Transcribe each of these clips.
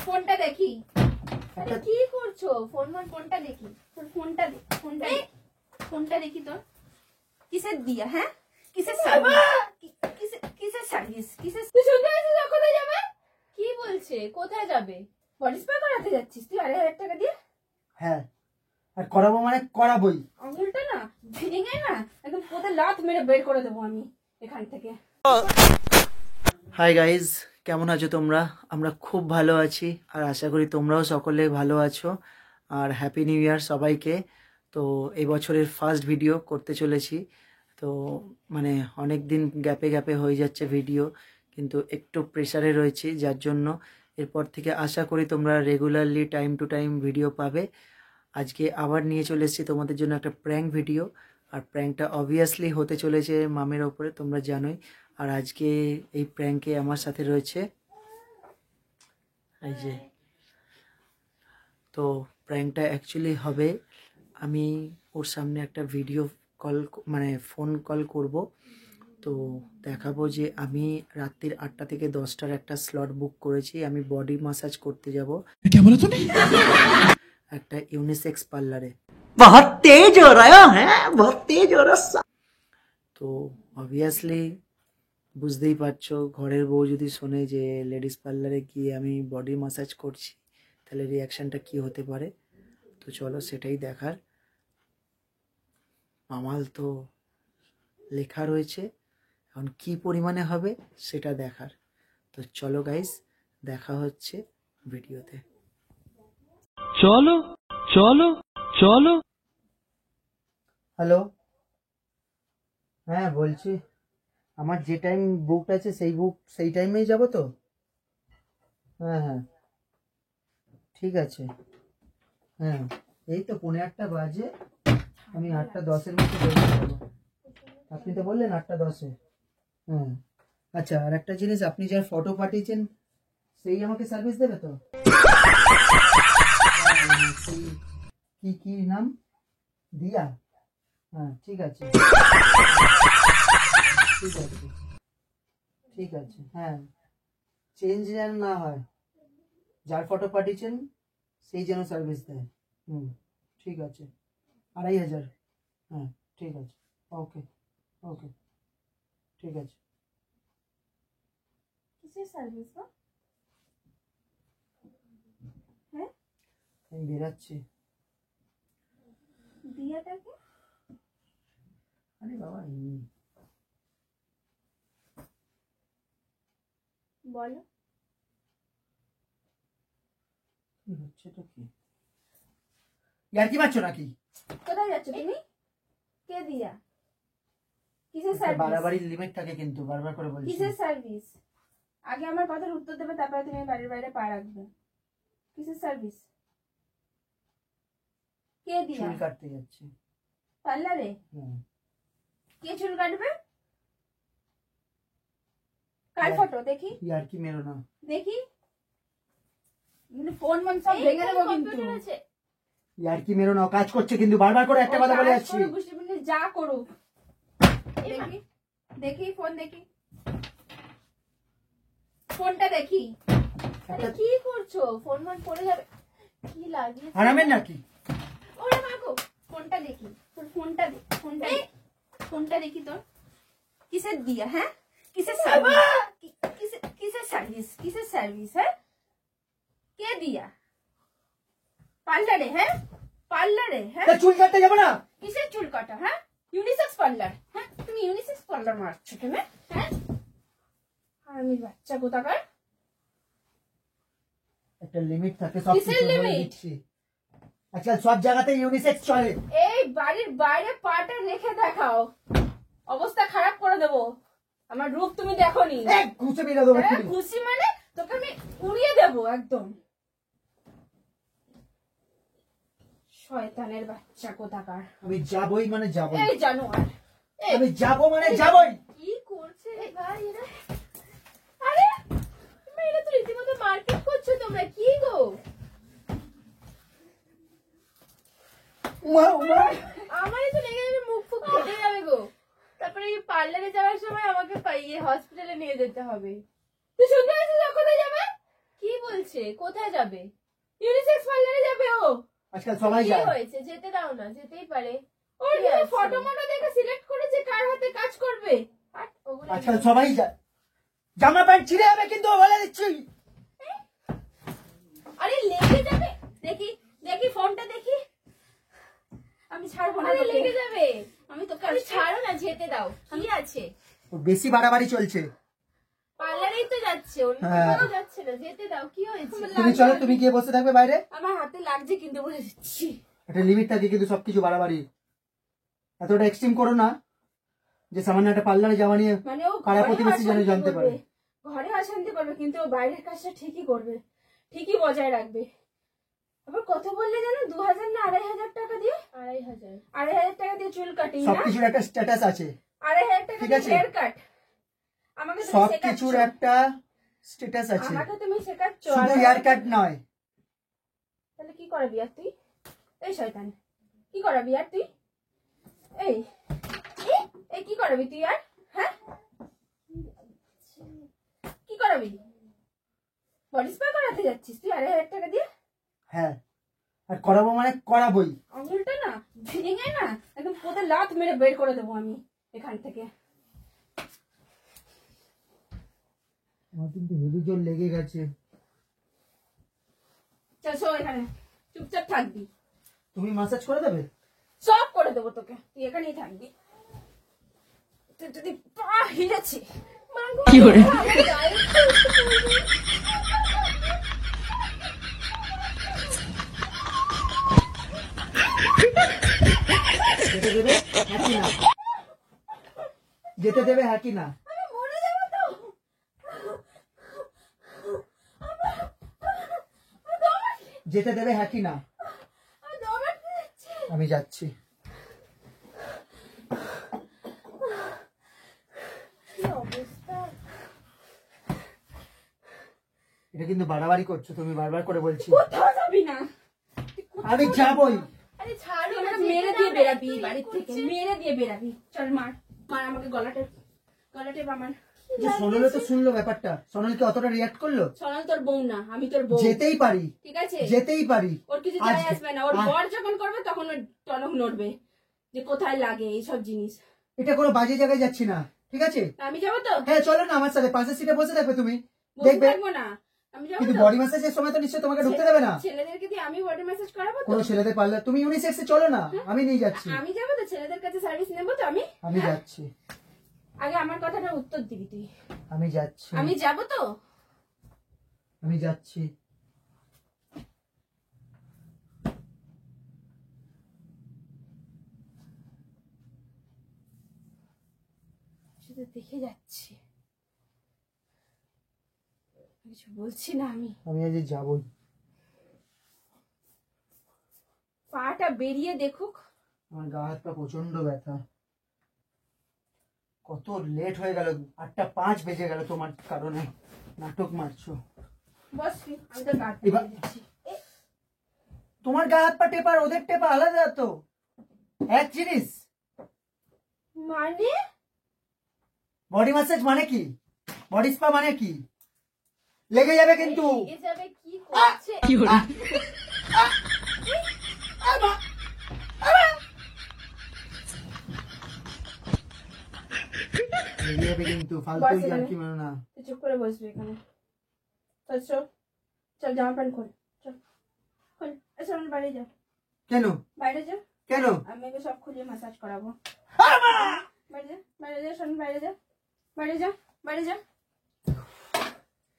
ফোনটা দেখি। কি করছো? ফোনটা দেখি। তোর ফোনটা দেখি তোর। কিসের দিয়া? হ্যাঁ, কিসের সার্ভিস? কিসের সার্ভিস? তুই শুনতে পাচ্ছিস না? কোথায় যাবে? কি বলছে? কোথায় যাবে? বডি স্প্রে করাতে যাচ্ছিস তুই 2,500 টাকা দিয়ে? হ্যাঁ, আর করাবো মানে করাবোই। আঙুলটা না ভেঙে না একদম কোথায় লাত মেরে বের করে দেবো আমি এখান থেকে। হাই গাইজ, কেমন আছো তোমরা? আমরা খুব ভালো আছি আর আশা করি তোমরাও সকলে ভালো আছো। আর হ্যাপি নিউ ইয়ার সবাইকে। তো এই বছরের ফার্স্ট ভিডিও করতে চলেছি। তো মানে অনেক দিন গ্যাপে হয়ে যাচ্ছে ভিডিও, কিন্তু একটু প্রেশারে রয়েছি, যার জন্য এরপর থেকে আশা করি তোমরা regularly time to time video পাবে। আজকে আবার নিয়ে চলে এসেছি তোমাদের জন্য একটা প্র্যাঙ্ক ভিডিও। আর প্র্যাঙ্কটা অবভিয়াসলি হতে চলেছে মামের ওপরে, তোমরা জানোই। আর আজকে এই প্র্যাঙ্কে আমার সাথে রয়েছে এই যে। তো প্র্যাঙ্কটা অ্যাকচুয়ালি হবে, আমি ওর সামনে একটা ভিডিও কল মানে ফোন কল করব। তো দেখাবো যে আমি রাত্রির 8টা থেকে 10টার একটা স্লট বুক করেছি, আমি বডি মাসাজ করতে যাব একটা ইউনিসেক্স পার্লারে। बहुत तेज हो रहा है, बहुत तेज हो रहा। তো অবভিয়াসলি বুঝতেই পারছো, ঘরের বউ যদি শোনে যে লেডিস পার্লারে গিয়ে আমি বডি মাসাজ করছি, তাহলে রিয়াকশানটা কি হতে পারে। তো চলো সেটাই দেখার। মামাল তো লেখা রয়েছে, এখন কি পরিমাণে হবে সেটা দেখার। তো চলো গাইস, দেখা হচ্ছে ভিডিওতে। চলো চলো চলো। হ্যালো, হ্যাঁ বলছি, আমার যে টাইম বুকড আছে সেই টাইমেই যাব তো? হ্যাঁ হ্যাঁ ঠিক আছে। হ্যাঁ, এই তো 8:45 বাজে, আমি 8:10-এর মধ্যে বেরিয়ে যাবো। আপনি তো বললেন 8:10-এ। হ্যাঁ আচ্ছা, আর একটা জিনিস, আপনি যার ফটো পাঠিয়েছেন সেই আমাকে সার্ভিস দেবে তো? সেই কি নাম? দিয়া? হ্যাঁ ঠিক আছে ঠিক আছে ঠিক আছে। হ্যাঁ, চেঞ্জ যেন না হয়, যার ফটো পাঠিয়েছেন সেই যেন সার্ভিস দেয়। ঠিক আছে, 2,500। হ্যাঁ ঠিক আছে, ওকে ওকে ঠিক আছে। কিসের সার্ভিস গো? হ্যাঁ, আমি বেরাচ্ছি। দিয়াটা কি? আরে বাবা, বলো কি হচ্ছে তো? কি ইয়ার কি মারছো নাকি? কোথায় যাচ্ছ তুমি? কে দিয়া? কিসের সার্ভিস? বাড়াবাড়ি লিমিট থাকে কিন্তু, বারবার করে বলছি। কিসের সার্ভিস? আগে আমার কথার উত্তর দেবে, তারপরে তুমি বাড়ির বাইরে পা রাখবে। কিসের সার্ভিস? কে দিয়া? চুল কাটতে যাচ্ছি পার্লারে। কে চুল কাটবে? কার ফটো দেখি? ইয়ার কি মেরো না দেখি, ফোন মন সব ভেঙে দেবো কিন্তু। ইয়ার কি মেরো না, কাজ করছে কিন্তু, বারবার করে একটা কথা বলে যাচ্ছি। যা করুক, দেখি দেখি ফোন দেখি, ফোনটা দেখি। কি করছো? ফোন মন পড়ে যাবে। কি লাগিয়ে আরামের নাকি? ওরে মাগো, ফোনটা দেখি তোর। ফোনটা দেখি তোর। কিসের দিয়া? হ্যাঁ, কিসের সার্ভিস? কিসের সার্ভিস? হ্যাঁ, কে দিয়া? পার্লারে? হ্যাঁ পার্লারে। হ্যাঁ, চুল কাটতে যাবো না? কিসের চুল কাটা? হ্যাঁ, ইউনিসেক্স পার্লার। হ্যাঁ, তুমি ইউনিসেক্স পার্লার মারছো কেন? হ্যাঁ, আমি বাচ্চা কোথাকার। একটা লিমিট থাকে, সব কিসের লিমিট? আজকাল সব জায়গাতে ইউনিসেক্স চলে। এই বাড়ির বাইরে পাটা রেখে দেখাও, অবস্থা খারাপ করে দেবো। আমার রূপ তুমি দেখোনি। ঘুষে বেরিয়ে দেবো। খুশি মানে তোকে আমি উড়িয়ে দেবো একদম। শয়তানের বাচ্চা কোথাকার। আমি যাবই মানে যাবই। এই জানোয়ার, আমি যাবো মানে যাবই। কি করছে রে ভাই এরা? আরে মেয়েরা তো রীতিমতো মার্কেট করছো তোমরা। কি গো, আমারই তো লেগে যাবে, মুখ ফুক ফেটে যাবে গো। তারপরে এই পার্লারে যাওয়ার সময় আমাকে হসপিটালে নিয়ে যেতে হবে। তুই শুনতে পাচ্ছিস কোথায় যাবে? কি বলছে? কোথায় যাবে? ইউনিসেক্স পার্লারে যাবে ও। আজকাল সবাই কি যায়। হয়েছে? যেতে দাও না, যেতেই পারে। ওর ফটো মটো দেখে সিলেক্ট করেছে কার হাতে কাজ করবে। আজকাল সবাই যায়। জামা প্যান্ট ছিঁড়ে যাবে কিন্তু বলে দিচ্ছি। আরে লেগে যাবে। দেখি দেখি ফোনটা দেখি। আমি ছাড়বো না। আরে লেগে যাবে। আমি তোকে আমি ছাড়ো না, যেতে দাও। কি আছে? বেশি বাড়াবাড়ি চলছে। পার্লারেই তো যাচ্ছে, অন্য কোথাও যাচ্ছে না। যেতে দাও। কি হয়েছে? তুমি চলো, তুমি গিয়ে বসে থাকবে বাইরে। আমার হাতে লাগছে কিন্তু বলে দিচ্ছি। একটা লিমিট থাকে কিন্তু সবকিছু বাড়াবাড়ি এতটা এক্সট্রিম করো না যে সামান্য একটা পার্লারে যাওয়া নিয়ে মানে ও পাড়া প্রতিবেশী যেন জানতে পারে। ঘরে অশান্তি করবে কিন্তু ও বাইরের কাজটা ঠিকই করবে, ঠিকই বজায় রাখবে। আবার কত বললে জানো? 2000 না 2500 টাকা দিয়ে? 2500 টাকা দিয়ে চুল কাটিং। সবকিছুর একটা স্ট্যাটাস আছে। 2500 টাকা দিয়ে হেয়ার কাট। আমাকে সবকিছুর একটা স্ট্যাটাস আছে। আমাকে তুমি শেখাচ্ছ। শুধু হেয়ার কাট নয়। তাহলে কি করাবি আর তুই? এই শয়তান, কি করাবি আর তুই? এই এই কি করাবি তুই আর? হ্যাঁ, কি করাবি? বডি স্পা করাতে যাচ্ছিস তুই 2500 টাকা দিয়ে? হ্যাঁ, আর করাবো মানে করাবোই। আঙুলটা না ভেঙে না একদম পোতে লাত মেরে বের করে দেবো আমি এখান থেকে। আমার কিন্তু হেভি জোর লেগে গেছে। চল শো এখানে, চুপচাপ থাকবি। তুমি ম্যাসাজ করে দেবে? সব করে দেবো তোকে, তুই এখানেই থাকবি। তুই যদি পা হিলেছে কি করে যেতে দেবে হ্যাঁ কি না? মরে যাবো তো। যেতে দেবে হ্যাঁ কি না? আমি যাচ্ছি। এটা কিন্তু বাড়াবাড়ি করছো তুমি, বারবার করে বলছি। কোথাও যাবি না। আমি যাবই। আরে ছাড়ো, আমাকে মেরে দিয়ে বেরাবি বাড়ির থেকে, মেরে দিয়ে বেরাবি। চল মার মার আমাকে গলাটা আমার। সোনালে তো শুনলো ব্যাপারটা। সোনাল কি অতটা রিয়াক্ট করলো? সোনাল তোর বউ না, আমি তোর বউ। যেতেই পারি, ঠিক আছে যেতেই পারি। ওর কিছু যায় আসবে না। ওর বর যখন করবে তখন ওর টনক নড়বে যে কোথায় লাগে এইসব জিনিস। এটা কোনো বাজে জায়গায় যাচ্ছি না, ঠিক আছে? আমি যাবো তো। হ্যাঁ চলো না আমার সাথে, পাশের সিটে বসে থাকবে তুমি, বসে দেখবে। থাকবো না, আমি যাবো কিন্তু তো। বডি ম্যাসাজের সময় তো নিশ্চয়ই তোমাকে ঢুকতে দেবে না। ছেলেদেরকে দিয়ে আমি বডি ম্যাসাজ করাবো তো। কোনো ছেলেদের পারলে তুমি ইউনিসেক্সে চলো না, আমি নিয়ে যাচ্ছি। আমি যাবো তো, ছেলেদের কাছে সার্ভিস নেবো তো আমি। আমি যাচ্ছি। আগে আমার কথাটা উত্তর দিবি তুই। আমি যাচ্ছি। আমি যাবো তো। আমি যাচ্ছি। শুধু দেখে যাচ্ছি, কিছু বলছি না। আমি আজ যাবই। পাটা বেরিয়ে দেখুক। আমার গা হাত পা প্রচন্ড ব্যথা। কত লেট হয়ে গেল, 8:05 বেজে গেল তোমার কারণে। নাটক মারছো। বস আমি তো কাট দিচ্ছি। তোমার গা হাত পা টেপা আর ওদের টেপা আলাদা তো, এক জিনিস। মানে বডি ম্যাসাজ মানে কি? বডি স্পা মানে কি? লেগে যাবে কিন্তু। লেগে যাবে কি করছে? কি হলো? লেগে যাবে কিন্তু, ফালতু ইয়ার্কি মারো না। তুই চুপ করে বসবি এখানে। চল চল চল, জামা প্যান্ট খোল। চল খোল। আচ্ছা আমি বাইরে যা। কেন বাইরে যা। কেন? আমি ওকে সব খুলে ম্যাসাজ করাবো। বাইরে যা, বাইরে যা, শোন বাইরে যা, বাইরে যা, বাইরে যা।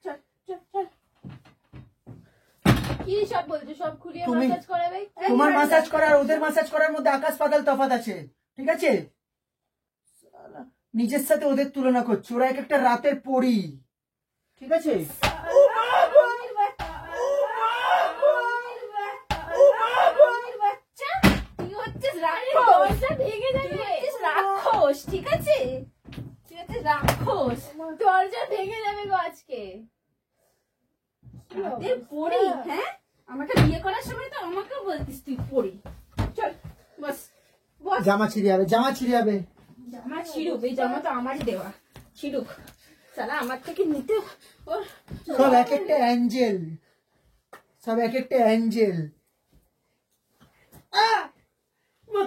চল চল চল। কি সব বলছো? সব খুলিয়ে ম্যাসাজ করাবে? তোমার ম্যাসাজ করার ওদের ম্যাসাজ করার মধ্যে আকাশ পাতাল তফাৎ আছে, ঠিক আছে? নিজের সাথে ওদের তুলনা করছো। ওরা এক একটা রাতের পরী, ঠিক আছে? রাক্ষস, ঠিক আছে? তুই হচ্ছে রাক্ষস, দরজা ভেঙে যাবে গো আজকে। পড়ি, হ্যাঁ? আমাকে বিয়ে করার সময় তো আমাকেও বলতিস তুই পড়ি। চল বস বস। জামা ছিঁড়ে যাবে, জামা ছিঁড়ে যাবে। জামা ছিড়ুক, এই জামা তো আমারই দেওয়া। ছিড়ুক সালা আমার থেকে নিতে ওর সব এক একটা অ্যাঞ্জেল, সব এক একটা অ্যাঞ্জেল।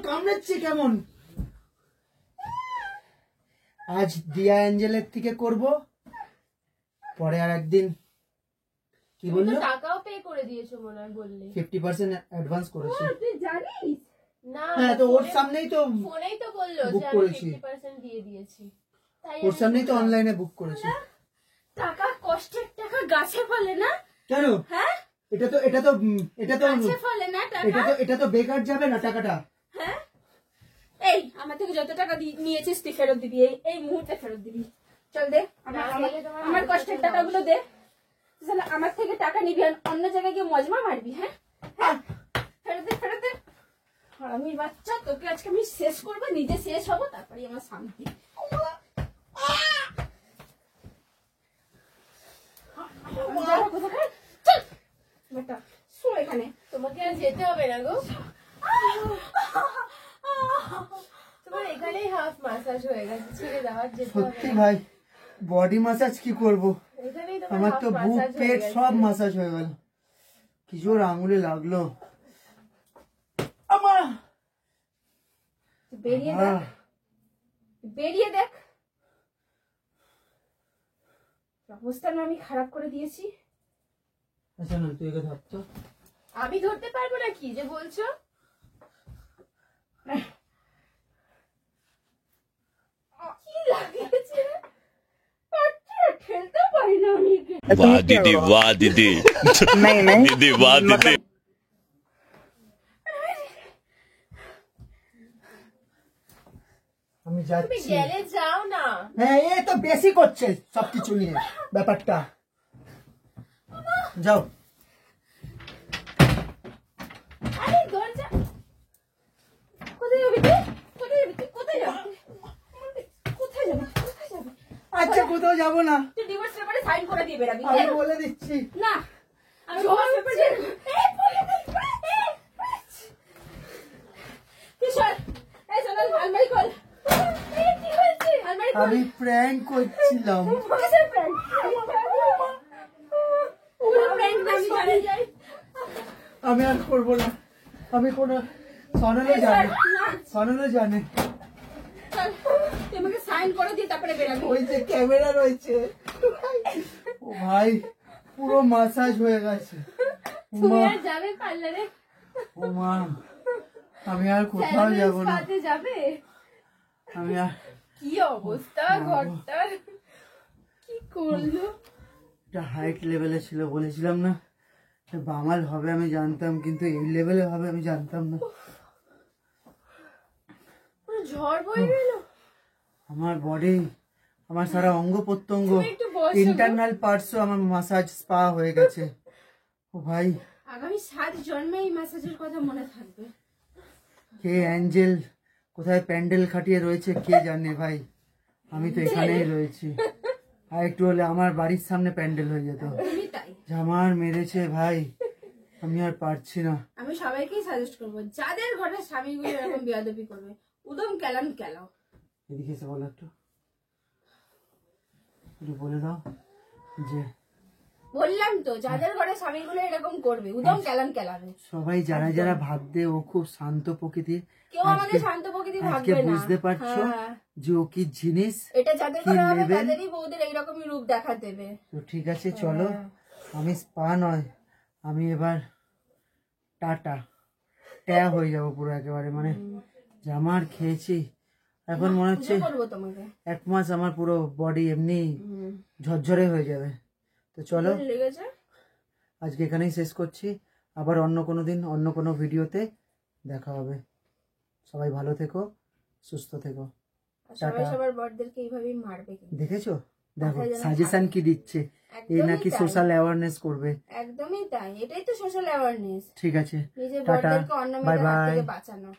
কামড়াচ্ছে কেমন? আজ দিয়া অ্যাঞ্জেলের থেকে করব, পরে আর একদিন। কি বললো? টাকাও পে করে দিয়েছো মনে হয় বললে। 50% অ্যাডভান্স করেছি। তুই জানিস না হ্যাঁ, তো ওর সামনেই তো ফোনেই তো বললো বুক যে আমি করেছি। 50% দিয়ে দিয়েছি। তাই ওর সামনেই তো অনলাইনে বুক করেছি। টাকা কষ্টের টাকা গাছে ফলে না। কেন? হ্যাঁ এটা তো গাছে ফলে না টাকা। এটা তো বেকার যাবে না টাকাটা। হ্যাঁ এই আমার থেকে যত টাকা নিয়েছিস তুই ফেরত দিবি, এই মুহূর্তে ফেরত দিবি। চল দে আমার কষ্টের টাকাগুলো দে। তাহলে আমার থেকে টাকা নিবি আর অন্য জায়গায় গিয়ে মজমা মারবি। হ্যাঁ হ্যাঁ ফেরত দে ফেরত দে। আমি বাচ্চা, তোকে আজকে আমি শেষ করবো, নিজে শেষ হবো, তারপরে আমার শান্তি। শো এখানে, তোমাকে আর যেতে হবে না গো, তোমার এখানেই হাফ মাসাজ হয়ে গেছে, ছেড়ে দাও, আর যেতে হবে সত্যি না। ভাই, বডি মাসাজ কি করব? এখানেই তোমার আমার half তো বুক massage হয়ে পেট গেছে। সব মাসাজ হয়ে গেল। কি জোর আঙুলে লাগলো। আমা বেরিয়ে দেখ, বেরিয়ে দেখ। অবস্থা না আমি খারাপ করে দিয়েছি। আচ্ছা না, তুই একে ধর তো। আমি ধরতে পারবো না, কি যে বলছো? কি লাগিয়েছে? আচ্ছা, ঠেলতে পারি না আমি একে। वाह दीदी वाह दीदी दीदी वाह दीदी আমি তুমি যাচ্ছি। গেলে যাও না। হ্যাঁ, এ তো বেশি করছে সবকিছু নিয়ে ব্যাপারটা। যাও। আরে দরজা কোথায় যাবি তুই? কোথায় যাবি তুই? কোথায় যাবি? কোথায় যাবি? কোথায় যাবি? আচ্ছা, কোথাও যাবো না, তুই ডিভোর্স পেপারে সাইন করে দিয়ে বেরাবি। আমি বলে দিচ্ছি। না আমি ডিভোর্স পেপার দিয়ে কিশোর, এই সোনাল আলমারি খোল। কি হয়েছে? আলমারি খোল। আমি প্র্যাঙ্ক করছিলাম। কিসের প্র্যাঙ্ক? পুরো প্র্যাঙ্ক আমি জানি। আমি আর করবো না। আমি কোনো সনালে জানে, সনালে জানে। চল, তুই আমাকে সাইন করে দিয়ে তারপরে বেরাবি। ওই যে ক্যামেরা রয়েছে। ও ভাই, পুরো মাসাজ হয়ে গেছে। তুমি আর যাবে পার্লারে? ও মা, আমি আর কোথাও যাব না। সাথে যাবে? আমি আর কি অবস্থা ঘরটার, কি করলো? এটা হাইট লেভেলে ছিল, বলেছিলাম না বাঙাল হবে আমি জানতাম, কিন্তু এই লেভেলে হবে আমি জানতাম না। পুরো ঝড় বয়ে গেল। আমার বডি, আমার সারা অঙ্গ প্রত্যঙ্গ, তুমি একটু বসো গো। ইন্টারনাল পার্টসও আমার মাসাজ স্পা হয়ে গেছে। ও ভাই, আগামী 7 জন্মে এই ম্যাসেজের কথা মনে থাকবে। কে অ্যাঞ্জেল কোথায় প্যান্ডেল খাটিয়ে রয়েছে কে জানে ভাই। আমি তো এখানেই রয়েছি। আর একটু হলে আমার বাড়ির সামনে প্যান্ডেল হয়ে যেত। তুমি তাই। জামার মেরেছে ভাই, আমি আর পারছি না। আমি সবাইকেই সাজেস্ট করবো, যাদের ঘরে স্বামীগুলো এরকম বেয়াদবি করবে, উদম কেলান কেলাও। এদিকে এসে বলো একটু, একটু বলে দাও যে বললাম তো, যাদের ঘরে স্বামীগুলো এরকম করবে, উদম কেলান কেলাবে। সবাই যারা যারা ভাববে ও খুব শান্ত প্রকৃতির, কেউ আমাদের শান্ত প্রকৃতি আজকে ভাববে না। বুঝতে পারছো হ্যাঁ। যে ও কি জিনিস। এটা যাদের কি ঘরে হবে level? তাদেরই বউদের এইরকমই রূপ দেখা দেবে। তো ঠিক আছে, চলো। আমি স্পা নয়, আমি এবার টাটা ট্যা হয়ে যাবো পুরো একেবারে। মানে জামার খেয়েছি, এখন মনে হচ্ছে পুজো করবো তোমাকে। 1 মাস আমার পুরো বডি এমনি ঝরঝরে হয়ে যাবে। তো চলো, লেগেছে? আজকে এখানেই শেষ করছি। আবার অন্য কোনো দিন অন্য কোনো ভিডিওতে দেখা হবে। সবাই ভালো থেকো, সুস্থ থেকো। আর সবাই সবার বড়দেরকে এইভাবেই মারবে কিন্তু। দেখেছো, দেখো মাথায় যেন সাজেশন কি দিচ্ছে। এই একদমই নাকি তাই। সোশ্যাল অ্যাওয়ারনেস করবে। একদমই তাই, এটাই তো সোশ্যাল অ্যাওয়ারনেস। ঠিক আছে, নিজের টাটা, বড়দেরকে অন্য বাই মেয়েদের হাত বাই। থেকে বাঁচানো।